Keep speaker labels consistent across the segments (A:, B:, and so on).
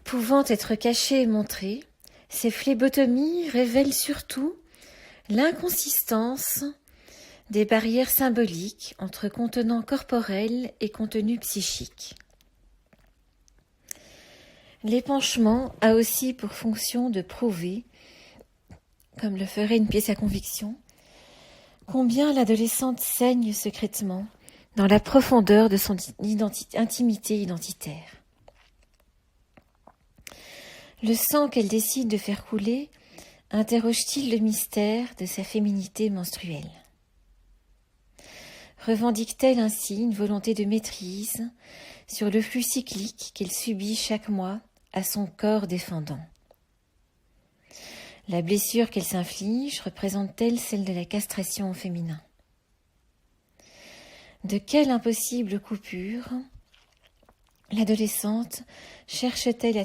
A: Pouvant être cachées et montrées, ces phlébotomies révèlent surtout l'inconsistance des barrières symboliques entre contenant corporel et contenu psychique. L'épanchement a aussi pour fonction de prouver, comme le ferait une pièce à conviction, combien l'adolescente saigne secrètement dans la profondeur de son intimité identitaire. Le sang qu'elle décide de faire couler interroge-t-il le mystère de sa féminité menstruelle? Revendique-t-elle ainsi une volonté de maîtrise sur le flux cyclique qu'elle subit chaque mois à son corps défendant? La blessure qu'elle s'inflige représente-t-elle celle de la castration au féminin? De quelle impossible coupure l'adolescente cherche-t-elle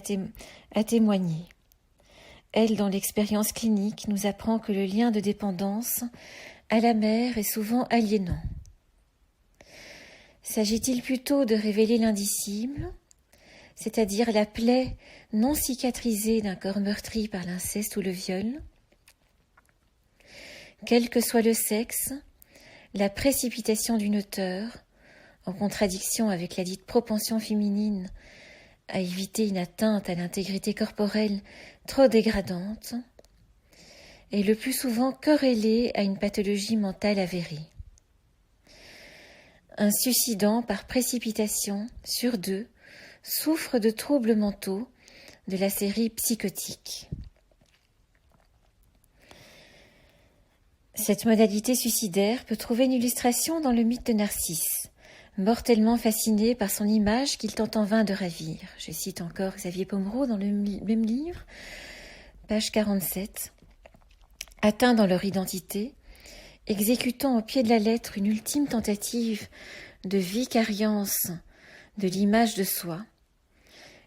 A: à témoigner? Elle, dont l'expérience clinique nous apprend que le lien de dépendance à la mère est souvent aliénant. S'agit-il plutôt de révéler l'indicible, c'est-à-dire la plaie non cicatrisée d'un corps meurtri par l'inceste ou le viol? Quel que soit le sexe, la précipitation d'une auteure, en contradiction avec la dite propension féminine à éviter une atteinte à l'intégrité corporelle trop dégradante, est le plus souvent corrélée à une pathologie mentale avérée. Un suicidant par précipitation sur 2 souffre de troubles mentaux de la série psychotique. Cette modalité suicidaire peut trouver une illustration dans le mythe de Narcisse, mortellement fasciné par son image qu'il tente en vain de ravir. Je cite encore Xavier Pomeroy dans le même livre, page 47. Atteints dans leur identité, exécutant au pied de la lettre une ultime tentative de vicariance de l'image de soi,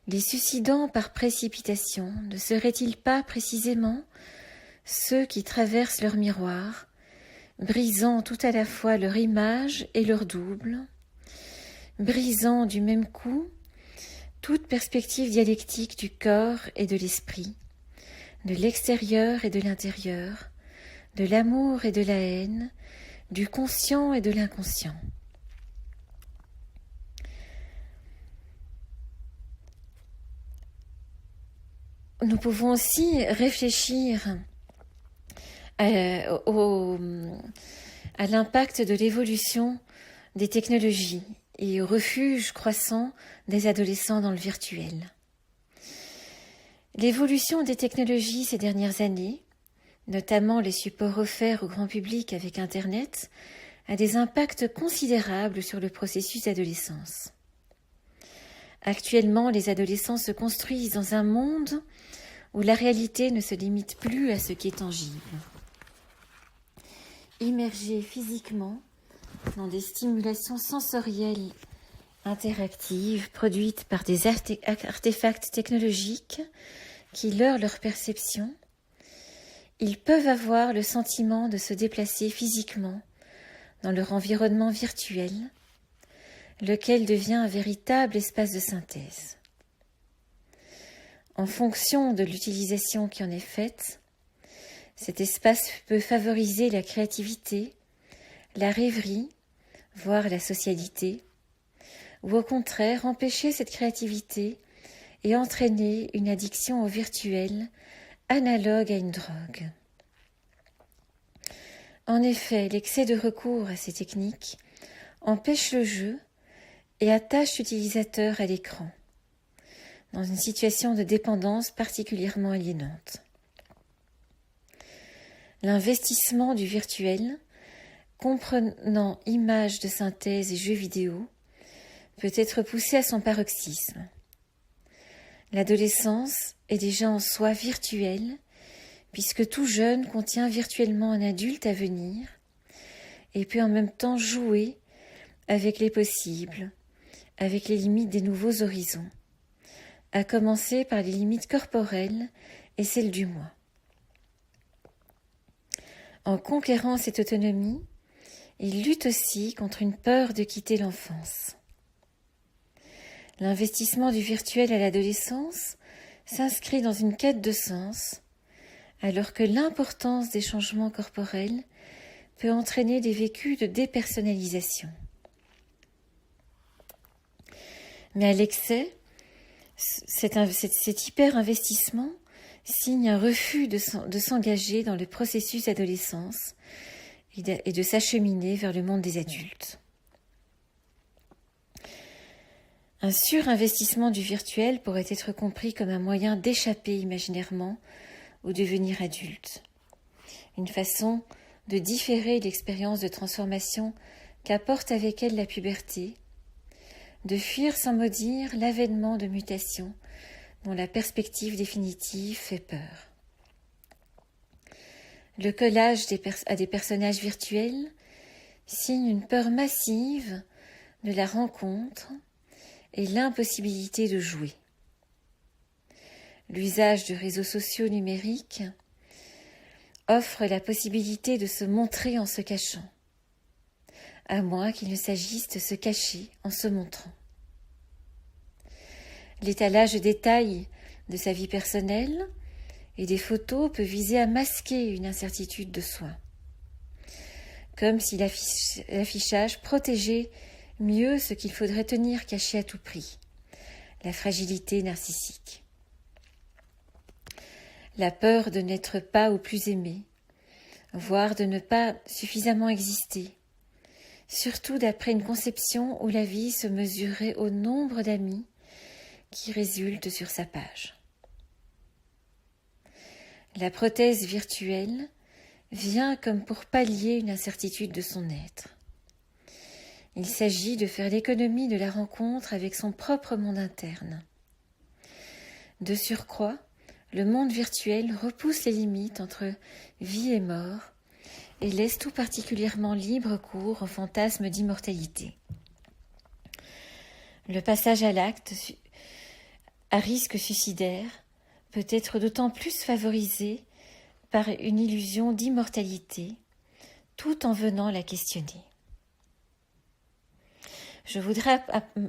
A: les suicidants par précipitation ne seraient-ils pas précisément ceux qui traversent leur miroir, brisant tout à la fois leur image et leur double, brisant du même coup toute perspective dialectique du corps et de l'esprit, de l'extérieur et de l'intérieur, de l'amour et de la haine, du conscient et de l'inconscient. Nous pouvons aussi réfléchir à l'impact de l'évolution des technologies et au refuge croissant des adolescents dans le virtuel. L'évolution des technologies ces dernières années, notamment les supports offerts au grand public avec Internet, a des impacts considérables sur le processus d'adolescence. Actuellement, les adolescents se construisent dans un monde où la réalité ne se limite plus à ce qui est tangible. Immergés physiquement dans des stimulations sensorielles interactives produites par des artefacts technologiques qui leurrent leur perception, ils peuvent avoir le sentiment de se déplacer physiquement dans leur environnement virtuel, lequel devient un véritable espace de synthèse. En fonction de l'utilisation qui en est faite, cet espace peut favoriser la créativité, la rêverie, voire la socialité, ou au contraire empêcher cette créativité et entraîner une addiction au virtuel analogue à une drogue. En effet, l'excès de recours à ces techniques empêche le jeu et attache l'utilisateur à l'écran, dans une situation de dépendance particulièrement aliénante. L'investissement du virtuel, comprenant images de synthèse et jeux vidéo, peut être poussé à son paroxysme. L'adolescence est déjà en soi virtuelle, puisque tout jeune contient virtuellement un adulte à venir et peut en même temps jouer avec les possibles, avec les limites des nouveaux horizons, à commencer par les limites corporelles et celles du moi. En conquérant cette autonomie, il lutte aussi contre une peur de quitter l'enfance. L'investissement du virtuel à l'adolescence s'inscrit dans une quête de sens, alors que l'importance des changements corporels peut entraîner des vécus de dépersonnalisation. Mais à l'excès, cet hyper-investissement signe un refus de s'engager dans le processus d'adolescence et de s'acheminer vers le monde des adultes. Un surinvestissement du virtuel pourrait être compris comme un moyen d'échapper imaginairement au devenir adulte, une façon de différer l'expérience de transformation qu'apporte avec elle la puberté, de fuir sans mot dire l'avènement de mutations dont la perspective définitive fait peur. Le collage à des personnages virtuels signe une peur massive de la rencontre et l'impossibilité de jouer. L'usage de réseaux sociaux numériques offre la possibilité de se montrer en se cachant, à moins qu'il ne s'agisse de se cacher en se montrant. L'étalage de détails de sa vie personnelle et des photos peut viser à masquer une incertitude de soi, comme si l'affichage protégeait mieux ce qu'il faudrait tenir caché à tout prix, la fragilité narcissique. La peur de n'être pas ou plus aimé, voire de ne pas suffisamment exister, surtout d'après une conception où la vie se mesurait au nombre d'amis qui résultent sur sa page. La prothèse virtuelle vient comme pour pallier une incertitude de son être. Il s'agit de faire l'économie de la rencontre avec son propre monde interne. De surcroît, le monde virtuel repousse les limites entre vie et mort et laisse tout particulièrement libre cours au fantasme d'immortalité. Le passage à l'acte, à risque suicidaire, peut être d'autant plus favorisé par une illusion d'immortalité, tout en venant la questionner. Je voudrais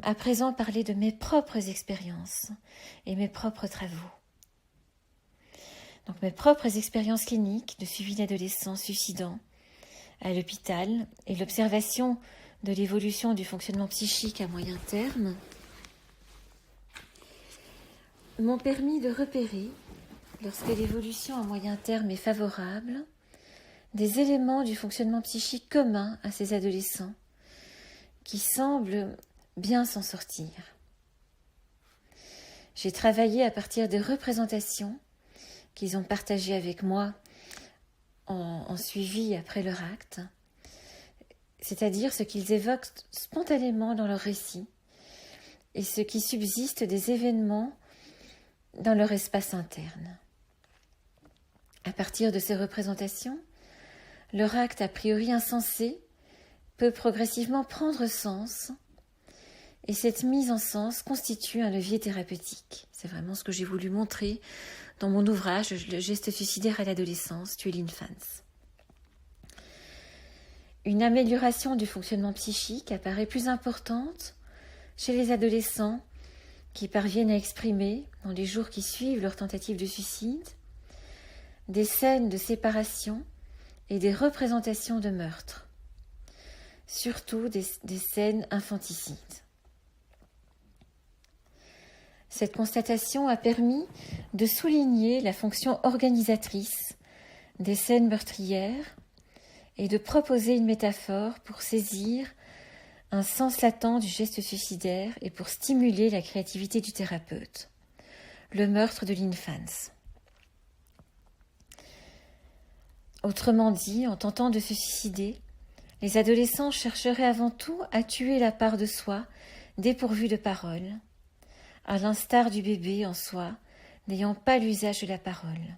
A: à présent parler de mes propres expériences et mes propres travaux. Donc mes propres expériences cliniques de suivi d'adolescents suicidants à l'hôpital et l'observation de l'évolution du fonctionnement psychique à moyen terme m'ont permis de repérer, lorsque l'évolution à moyen terme est favorable, des éléments du fonctionnement psychique communs à ces adolescents qui semblent bien s'en sortir. J'ai travaillé à partir des représentations qu'ils ont partagées avec moi en suivi après leur acte, c'est-à-dire ce qu'ils évoquent spontanément dans leur récit et ce qui subsiste des événements dans leur espace interne. À partir de ces représentations, leur acte a priori insensé peut progressivement prendre sens, et cette mise en sens constitue un levier thérapeutique. C'est vraiment ce que j'ai voulu montrer dans mon ouvrage « Le geste suicidaire à l'adolescence, tuer l'infance ». Une amélioration du fonctionnement psychique apparaît plus importante chez les adolescents qui parviennent à exprimer, dans les jours qui suivent leur tentative de suicide, des scènes de séparation et des représentations de meurtre, surtout des scènes infanticides. Cette constatation a permis de souligner la fonction organisatrice des scènes meurtrières et de proposer une métaphore pour saisir un sens latent du geste suicidaire et pour stimuler la créativité du thérapeute. Le meurtre de l'infance. Autrement dit, en tentant de se suicider, les adolescents chercheraient avant tout à tuer la part de soi dépourvue de parole, à l'instar du bébé en soi n'ayant pas l'usage de la parole.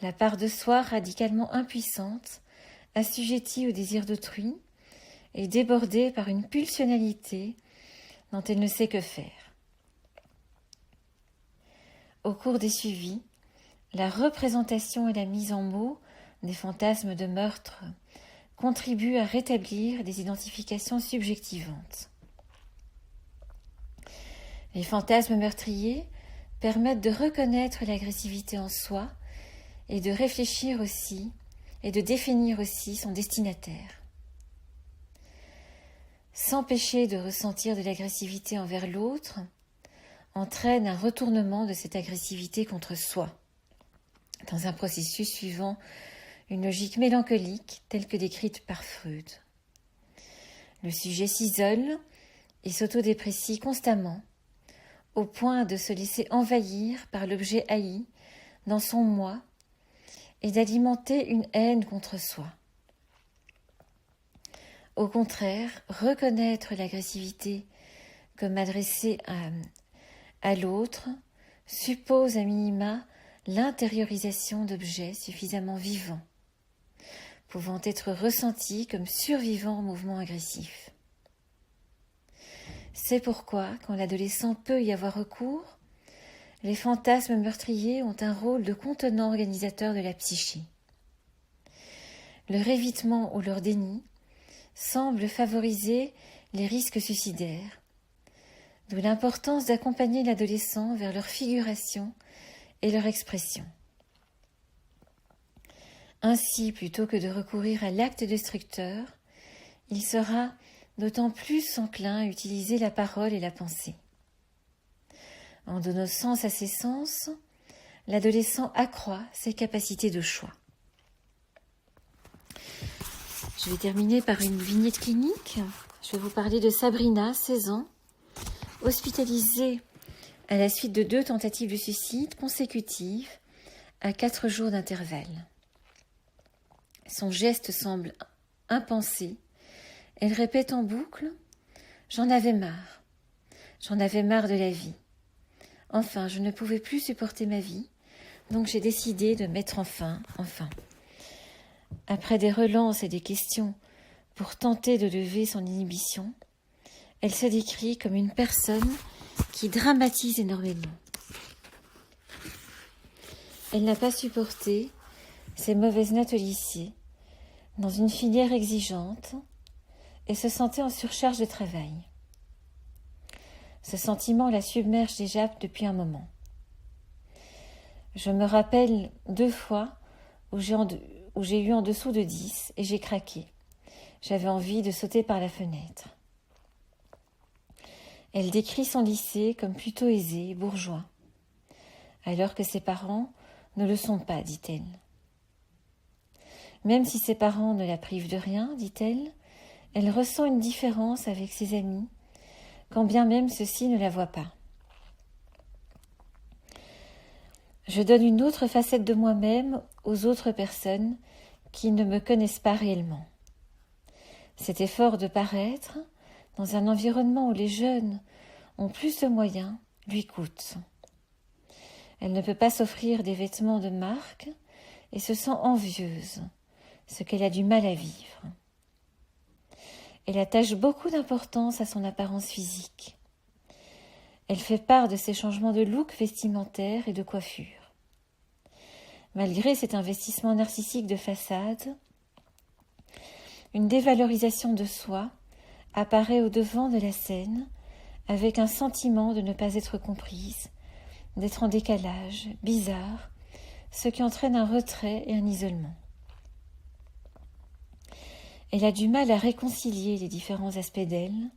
A: La part de soi radicalement impuissante, assujettie au désir d'autrui et débordée par une pulsionnalité dont elle ne sait que faire. Au cours des suivis, la représentation et la mise en mots des fantasmes de meurtre contribuent à rétablir des identifications subjectivantes. Les fantasmes meurtriers permettent de reconnaître l'agressivité en soi et de réfléchir aussi et de définir aussi son destinataire. S'empêcher de ressentir de l'agressivité envers l'autre entraîne un retournement de cette agressivité contre soi, dans un processus suivant une logique mélancolique telle que décrite par Freud. Le sujet s'isole et s'autodéprécie constamment, au point de se laisser envahir par l'objet haï dans son moi et d'alimenter une haine contre soi. Au contraire, reconnaître l'agressivité comme adressée à l'autre suppose à minima l'intériorisation d'objets suffisamment vivants, pouvant être ressentis comme survivants au mouvement agressif. C'est pourquoi, quand l'adolescent peut y avoir recours, les fantasmes meurtriers ont un rôle de contenant organisateur de la psyché. Leur évitement ou leur déni semble favoriser les risques suicidaires, d'où l'importance d'accompagner l'adolescent vers leur figuration et leur expression. Ainsi, plutôt que de recourir à l'acte destructeur, il sera d'autant plus enclin à utiliser la parole et la pensée. En donnant sens à ses sens, l'adolescent accroît ses capacités de choix. Je vais terminer par une vignette clinique. Je vais vous parler de Sabrina, 16 ans, hospitalisée à la suite de 2 tentatives de suicide consécutives à 4 jours d'intervalle. Son geste semble impensé. Elle répète en boucle « J'en avais marre. J'en avais marre de la vie. Enfin, je ne pouvais plus supporter ma vie, donc j'ai décidé de mettre enfin. » Après des relances et des questions pour tenter de lever son inhibition, elle se décrit comme une personne qui dramatise énormément. Elle n'a pas supporté ses mauvaises notes au lycée, dans une filière exigeante, et se sentait en surcharge de travail. Ce sentiment la submerge déjà depuis un moment. Je me rappelle 2 fois où j'ai eu en dessous de 10 et j'ai craqué. J'avais envie de sauter par la fenêtre. Elle décrit son lycée comme plutôt aisé et bourgeois, alors que ses parents ne le sont pas, dit-elle. Même si ses parents ne la privent de rien, dit-elle, elle ressent une différence avec ses amis, quand bien même ceux-ci ne la voient pas. Je donne une autre facette de moi-même aux autres personnes qui ne me connaissent pas réellement. Cet effort de paraître, dans un environnement où les jeunes ont plus de moyens, lui coûte. Elle ne peut pas s'offrir des vêtements de marque et se sent envieuse, ce qu'elle a du mal à vivre. Elle attache beaucoup d'importance à son apparence physique. Elle fait part de ses changements de look vestimentaire et de coiffure. Malgré cet investissement narcissique de façade, une dévalorisation de soi apparaît au devant de la scène avec un sentiment de ne pas être comprise, d'être en décalage, bizarre, ce qui entraîne un retrait et un isolement. Elle a du mal à réconcilier les différents aspects d'elle,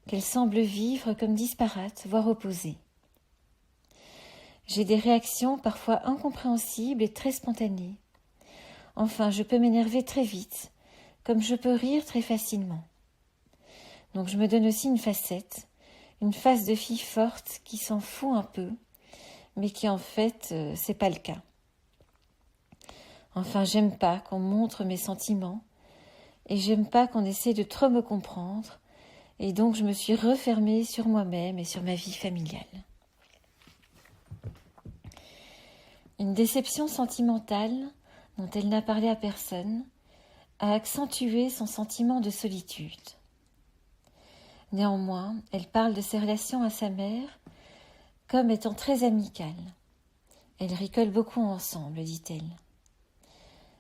A: qu'elle semble vivre comme disparates, voire opposés. J'ai des réactions parfois incompréhensibles et très spontanées. Enfin, je peux m'énerver très vite, comme je peux rire très facilement. Donc je me donne aussi une facette, une face de fille forte qui s'en fout un peu, mais qui en fait, c'est pas le cas. Enfin, j'aime pas qu'on montre mes sentiments, et j'aime pas qu'on essaie de trop me comprendre, et donc je me suis refermée sur moi-même et sur ma vie familiale. Une déception sentimentale, dont elle n'a parlé à personne, a accentué son sentiment de solitude. Néanmoins, elle parle de ses relations à sa mère comme étant très amicales. Elles rigolent beaucoup ensemble, dit-elle.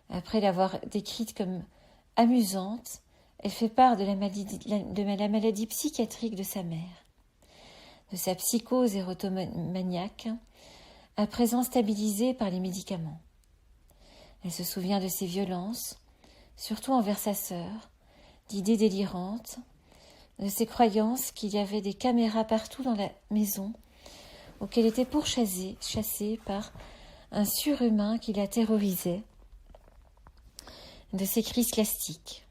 A: Après l'avoir décrite comme amusante, elle fait part de la maladie psychiatrique de sa mère, de sa psychose érotomaniaque, à présent stabilisée par les médicaments. Elle se souvient de ses violences, surtout envers sa sœur, d'idées délirantes, de ses croyances qu'il y avait des caméras partout dans la maison, ou qu'elle était pourchassée par un surhumain qui la terrorisait, de ses crises classiques.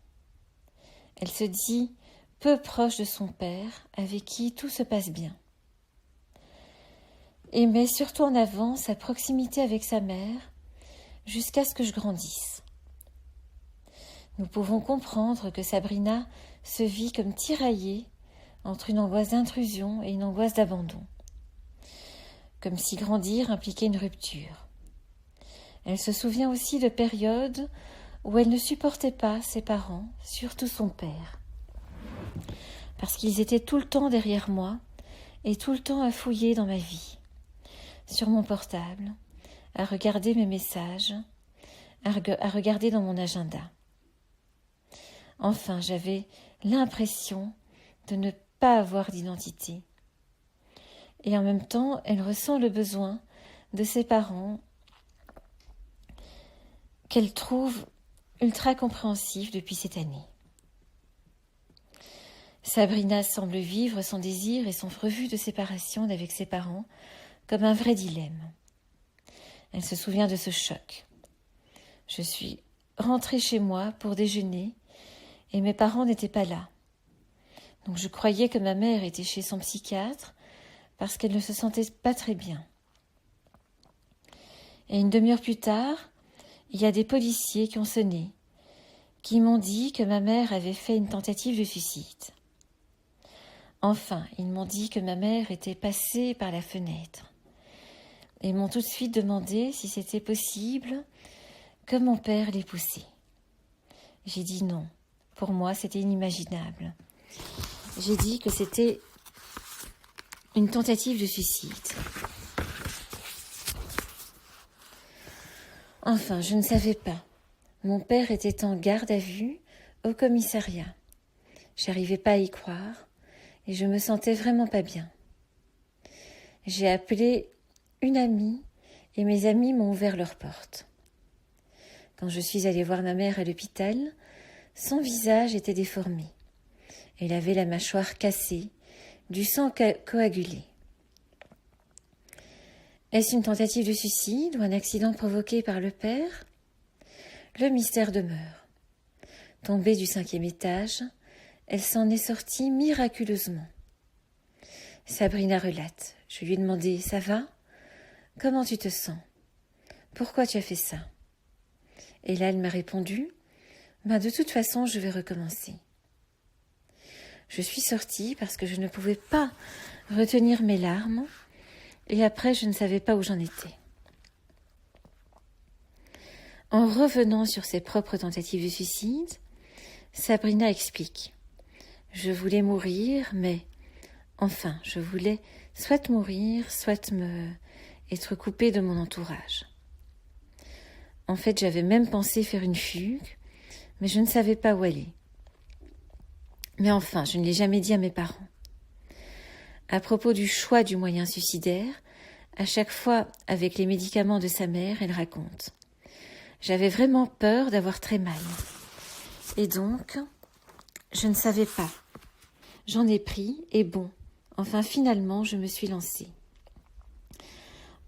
A: Elle se dit peu proche de son père, avec qui tout se passe bien. Et met surtout en avant sa proximité avec sa mère, jusqu'à ce que je grandisse. Nous pouvons comprendre que Sabrina se vit comme tiraillée entre une angoisse d'intrusion et une angoisse d'abandon, comme si grandir impliquait une rupture. Elle se souvient aussi de périodes où elle ne supportait pas ses parents, surtout son père, parce qu'ils étaient tout le temps derrière moi et tout le temps à fouiller dans ma vie, sur mon portable, à regarder mes messages, à regarder dans mon agenda. Enfin, j'avais l'impression de ne pas avoir d'identité. Et en même temps, elle ressent le besoin de ses parents qu'elle trouve ultra compréhensifs depuis cette année. Sabrina semble vivre son désir et son refus de séparation avec ses parents comme un vrai dilemme. Elle se souvient de ce choc. Je suis rentrée chez moi pour déjeuner et mes parents n'étaient pas là. Donc je croyais que ma mère était chez son psychiatre parce qu'elle ne se sentait pas très bien. Et une demi-heure plus tard, il y a des policiers qui ont sonné, qui m'ont dit que ma mère avait fait une tentative de suicide. Enfin, ils m'ont dit que ma mère était passée par la fenêtre et m'ont tout de suite demandé si c'était possible que mon père l'ait poussée. J'ai dit non. Pour moi, c'était inimaginable. J'ai dit que c'était une tentative de suicide. Enfin, je ne savais pas. Mon père était en garde à vue au commissariat. J'arrivais pas à y croire et je me sentais vraiment pas bien. J'ai appelé une amie et mes amis m'ont ouvert leur porte. Quand je suis allée voir ma mère à l'hôpital, son visage était déformé. Elle avait la mâchoire cassée, du sang coagulé. Est-ce une tentative de suicide ou un accident provoqué par le père ? Le mystère demeure. Tombée du 5e étage, elle s'en est sortie miraculeusement. Sabrina relate. Je lui ai demandé « Ça va ? Comment tu te sens ? Pourquoi tu as fait ça ?» Et là, elle m'a répondu « De toute façon, je vais recommencer. » Je suis sortie parce que je ne pouvais pas retenir mes larmes et après, je ne savais pas où j'en étais. En revenant sur ses propres tentatives de suicide, Sabrina explique « Je voulais mourir, mais enfin, je voulais soit mourir, soit être coupée de mon entourage. En fait, j'avais même pensé faire une fugue, mais je ne savais pas où aller. Mais enfin, je ne l'ai jamais dit à mes parents. À propos du choix du moyen suicidaire, à chaque fois avec les médicaments de sa mère, elle raconte « J'avais vraiment peur d'avoir très mal. Et donc, je ne savais pas. J'en ai pris et bon, enfin finalement, je me suis lancée.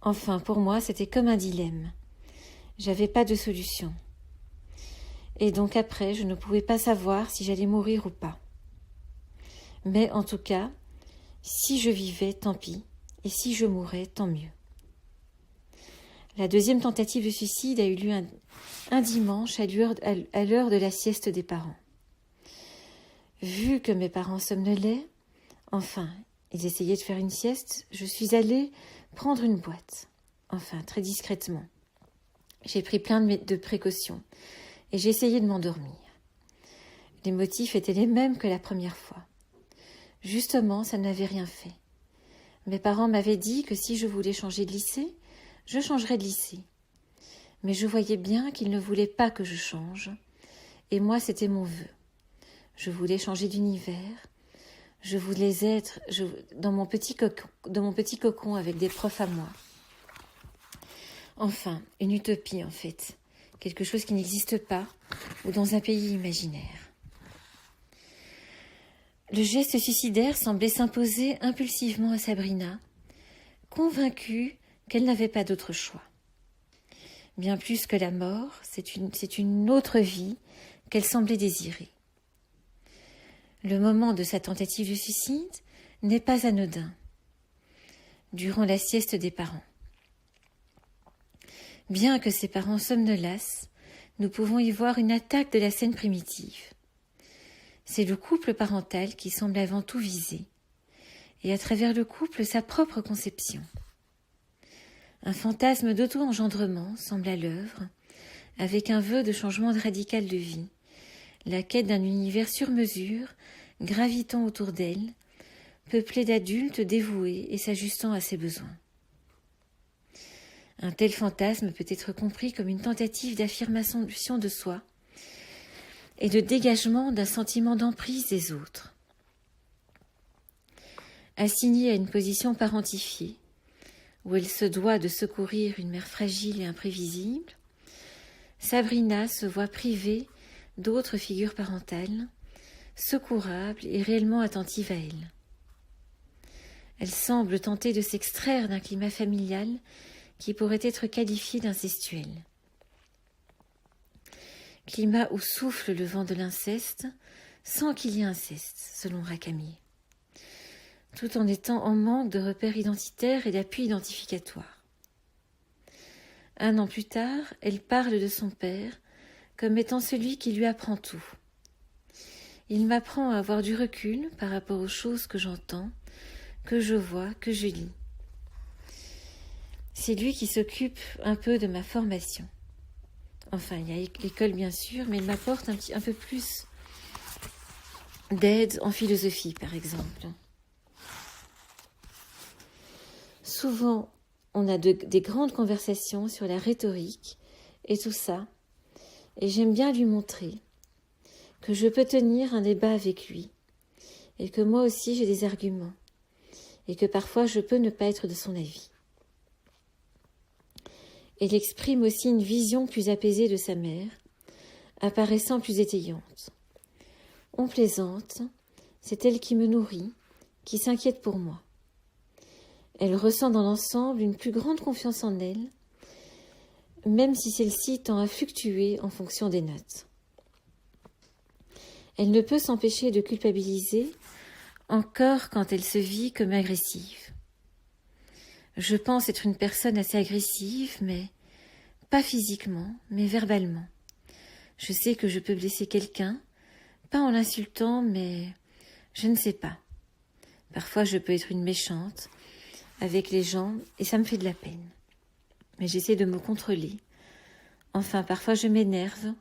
A: Enfin, pour moi, c'était comme un dilemme. J'avais pas de solution. Et donc après, je ne pouvais pas savoir si j'allais mourir ou pas. Mais en tout cas, si je vivais, tant pis, et si je mourais, tant mieux. » La deuxième tentative de suicide a eu lieu un dimanche à l'heure de la sieste des parents. Vu que mes parents somnolaient, enfin, ils essayaient de faire une sieste, je suis allée prendre une boîte, enfin, très discrètement. J'ai pris plein de précautions et j'ai essayé de m'endormir. Les motifs étaient les mêmes que la première fois. Justement, ça n'avait rien fait. Mes parents m'avaient dit que si je voulais changer de lycée, je changerais de lycée. Mais je voyais bien qu'ils ne voulaient pas que je change, et moi c'était mon vœu. Je voulais changer d'univers, Je voulais être dans mon petit cocon avec des profs à moi. Enfin, une utopie en fait, quelque chose qui n'existe pas ou dans un pays imaginaire. Le geste suicidaire semblait s'imposer impulsivement à Sabrina, convaincue qu'elle n'avait pas d'autre choix. Bien plus que la mort, c'est une autre vie qu'elle semblait désirer. Le moment de sa tentative de suicide n'est pas anodin, durant la sieste des parents. Bien que ses parents somnolassent, nous pouvons y voir une attaque de la scène primitive. C'est le couple parental qui semble avant tout visé, et à travers le couple, sa propre conception. Un fantasme d'auto-engendrement semble à l'œuvre, avec un vœu de changement radical de vie, la quête d'un univers sur mesure, gravitant autour d'elle, peuplé d'adultes dévoués et s'ajustant à ses besoins. Un tel fantasme peut être compris comme une tentative d'affirmation de soi et de dégagement d'un sentiment d'emprise des autres. Assignée à une position parentifiée, où elle se doit de secourir une mère fragile et imprévisible, Sabrina se voit privée d'autres figures parentales, secourables et réellement attentives à elle. Elle semble tenter de s'extraire d'un climat familial qui pourrait être qualifié d'incestuel. Climat où souffle le vent de l'inceste, sans qu'il y ait inceste, selon Rakami, tout en étant en manque de repères identitaires et d'appui identificatoire. Un an plus tard, elle parle de son père comme étant celui qui lui apprend tout. Il m'apprend à avoir du recul par rapport aux choses que j'entends, que je vois, que je lis. C'est lui qui s'occupe un peu de ma formation. Enfin, il y a l'école bien sûr, mais il m'apporte un peu plus d'aide en philosophie, par exemple. Souvent, on a des grandes conversations sur la rhétorique et tout ça, et j'aime bien lui montrer que je peux tenir un débat avec lui, et que moi aussi j'ai des arguments, et que parfois je peux ne pas être de son avis. Elle exprime aussi une vision plus apaisée de sa mère, apparaissant plus étayante. On plaisante, c'est elle qui me nourrit, qui s'inquiète pour moi. Elle ressent dans l'ensemble une plus grande confiance en elle, même si celle-ci tend à fluctuer en fonction des notes. Elle ne peut s'empêcher de culpabiliser, encore quand elle se vit comme agressive. Je pense être une personne assez agressive, mais pas physiquement, mais verbalement. Je sais que je peux blesser quelqu'un, pas en l'insultant, mais je ne sais pas. Parfois, je peux être une méchante avec les gens et ça me fait de la peine. Mais j'essaie de me contrôler. Enfin, parfois, je m'énerve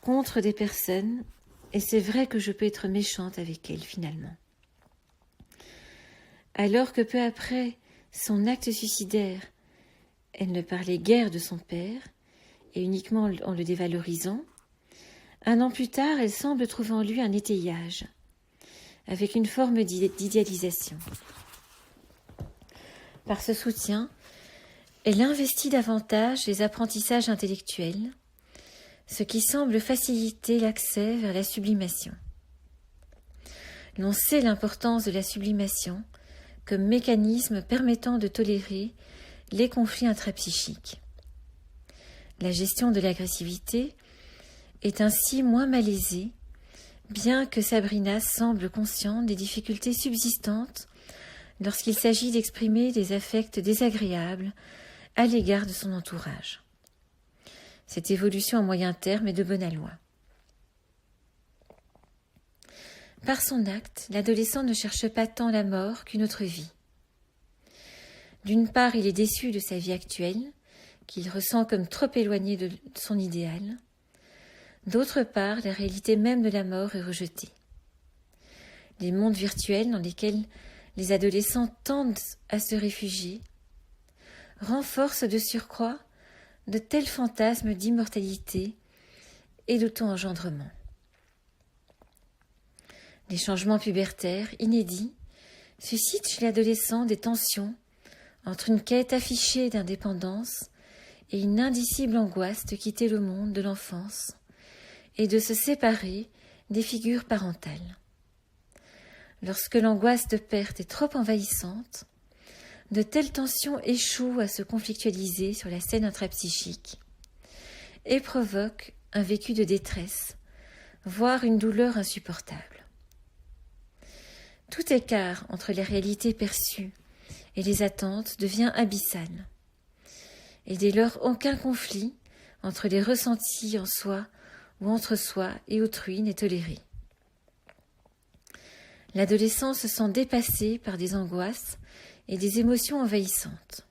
A: contre des personnes et c'est vrai que je peux être méchante avec elles, finalement. Alors que peu après son acte suicidaire, elle ne parlait guère de son père, et uniquement en le dévalorisant, un an plus tard, elle semble trouver en lui un étayage, avec une forme d'idéalisation. Par ce soutien, elle investit davantage les apprentissages intellectuels, ce qui semble faciliter l'accès vers la sublimation. L'on sait l'importance de la sublimation comme mécanisme permettant de tolérer les conflits intrapsychiques. La gestion de l'agressivité est ainsi moins malaisée, bien que Sabrina semble consciente des difficultés subsistantes lorsqu'il s'agit d'exprimer des affects désagréables à l'égard de son entourage. Cette évolution à moyen terme est de bon aloi. Par son acte, l'adolescent ne cherche pas tant la mort qu'une autre vie. D'une part, il est déçu de sa vie actuelle, qu'il ressent comme trop éloignée de son idéal. D'autre part, la réalité même de la mort est rejetée. Les mondes virtuels dans lesquels les adolescents tendent à se réfugier renforcent de surcroît de tels fantasmes d'immortalité et d'auto-engendrement. Les changements pubertaires, inédits, suscitent chez l'adolescent des tensions entre une quête affichée d'indépendance et une indicible angoisse de quitter le monde de l'enfance et de se séparer des figures parentales. Lorsque l'angoisse de perte est trop envahissante, de telles tensions échouent à se conflictualiser sur la scène intrapsychique et provoquent un vécu de détresse, voire une douleur insupportable. Tout écart entre les réalités perçues et les attentes devient abyssal, et dès lors aucun conflit entre les ressentis en soi ou entre soi et autrui n'est toléré. L'adolescent se sent dépassé par des angoisses et des émotions envahissantes.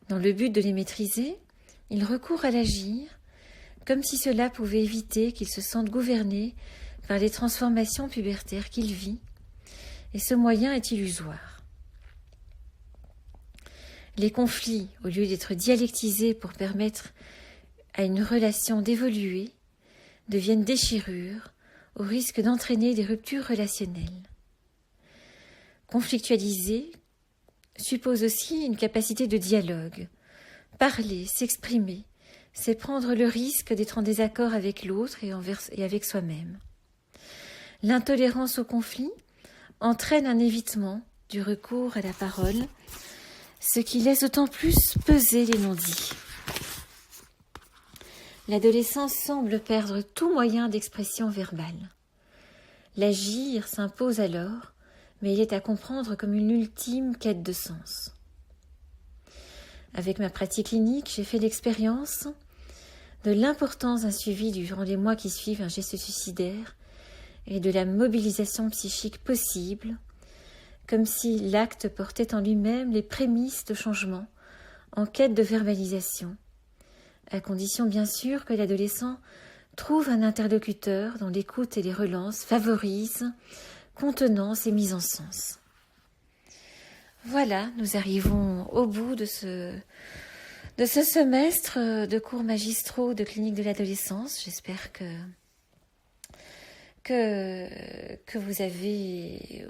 A: Dans le but de les maîtriser, il recourt à l'agir, comme si cela pouvait éviter qu'il se sente gouverné par les transformations pubertaires qu'il vit, et ce moyen est illusoire. Les conflits, au lieu d'être dialectisés pour permettre à une relation d'évoluer, deviennent déchirures au risque d'entraîner des ruptures relationnelles. Conflictualiser suppose aussi une capacité de dialogue. Parler, s'exprimer, c'est prendre le risque d'être en désaccord avec l'autre et avec soi-même. L'intolérance au conflit entraîne un évitement du recours à la parole, ce qui laisse d'autant plus peser les non-dits. L'adolescence semble perdre tout moyen d'expression verbale. L'agir s'impose alors, mais il est à comprendre comme une ultime quête de sens. Avec ma pratique clinique, j'ai fait l'expérience de l'importance d'un suivi durant les mois qui suivent un geste suicidaire et de la mobilisation psychique possible, comme si l'acte portait en lui-même les prémices de changement en quête de verbalisation, à condition bien sûr que l'adolescent trouve un interlocuteur dont l'écoute et les relances favorisent contenance et mise en sens. Voilà, nous arrivons au bout de ce semestre de cours magistraux de clinique de l'adolescence. J'espère que vous avez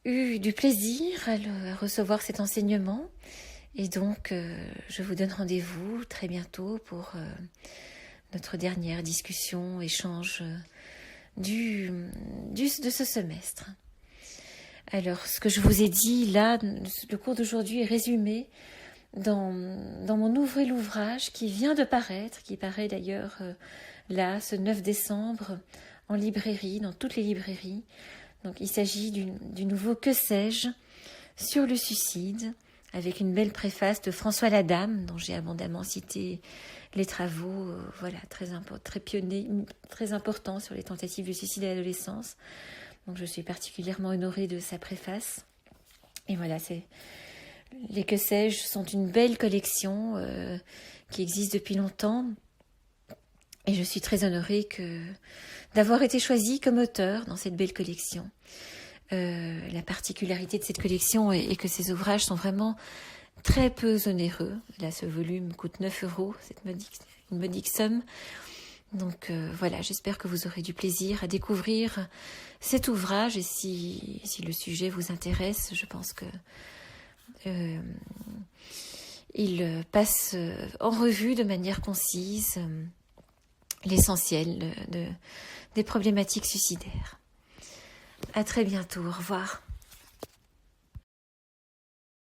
A: eu du plaisir à recevoir cet enseignement. Et donc, je vous donne rendez-vous très bientôt pour notre dernière discussion, échange de ce semestre. Alors, ce que je vous ai dit là, le cours d'aujourd'hui est résumé dans mon nouvel ouvrage qui vient de paraître, qui paraît d'ailleurs là, ce 9 décembre, en librairie, dans toutes les librairies. Donc, il s'agit du nouveau Que sais-je sur le suicide, avec une belle préface de François Ladame, dont j'ai abondamment cité les travaux, très importants sur les tentatives de suicide à l'adolescence. Donc je suis particulièrement honorée de sa préface. Et voilà, les Que sais-je sont une belle collection qui existe depuis longtemps. Et je suis très honorée d'avoir été choisie comme auteure dans cette belle collection. La particularité de cette collection est que ces ouvrages sont vraiment très peu onéreux. Là, ce volume coûte 9 €, c'est une modique somme. Donc voilà, j'espère que vous aurez du plaisir à découvrir cet ouvrage. Et si le sujet vous intéresse, je pense que il passe en revue de manière concise l'essentiel des problématiques suicidaires. À très bientôt, au revoir.